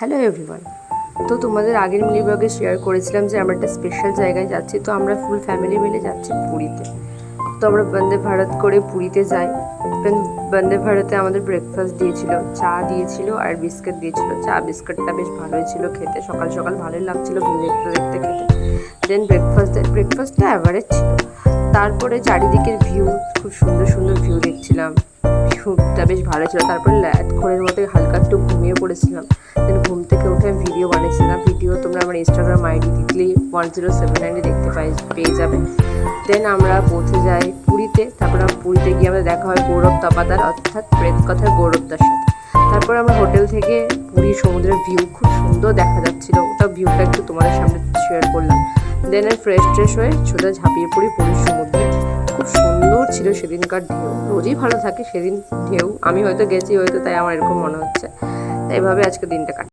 Hello everyone. তো তোমাদের আগের মিনি ব্লগে শেয়ার করেছিলাম যে আমরা একটা স্পেশাল জায়গায় যাচ্ছি। তো আমরা ফুল ফ্যামিলি মিলে যাচ্ছি পুরীতে। তো আমরা বন্দে ভারত করে পুরীতে যাই। বন্দে ভারতে আমাদের ব্রেকফাস্ট দিয়েছিল, চা দিয়েছিল আর বিস্কিট দিয়েছিল। চা বিস্কিটটা বেশ ভালোই ছিল খেতে, সকাল সকাল ভালোই লাগছিলো ভিউ দেখতে দেখতে খেতে। দেন ব্রেকফাস্টটা অ্যাভারেজ ছিল। তারপরে চারিদিকের ভিউ, খুব সুন্দর সুন্দর ভিউ দেখছিলাম, ভিউটা বেশ ভালো ছিল। তারপরে ঘোরের মধ্যে হালকা একটু ঘুমিয়ে পড়েছিলাম। দেন ঘুম থেকে উঠে আমি ভিডিও বানিয়েছিলাম। ভিডিও তোমরা আমার ইনস্টাগ্রাম আইডি লিখলেই 1079 দেখতে পেয়ে যাবে। দেন আমরা পৌঁছে যাই পুরীতে। তারপর পুরীতে গিয়ে আমাদের দেখা হয় গৌরব তপাদার, অর্থাৎ প্রেত কথার গৌরবদার সাথে। তারপর আমরা হোটেল থেকে পুরী সমুদ্রের ভিউ খুব সুন্দর দেখা যাচ্ছিল, ওটা ভিউটা একটু তোমাদের সামনে শেয়ার করলাম। দেন ফ্রেশ হয়ে সোজা ঝাঁপিয়ে পড়ি পুরীর সমুদ্রে। খুব সুন্দর ছিল সেদিনকার ঢেউ। রোজই ভালো থাকে সেদিন ঢেউ, আমি হয়তো গেছি হয়তো, তাই আমার এরকম মনে হচ্ছে। তাই এভাবে আজকে দিনটা কাটে।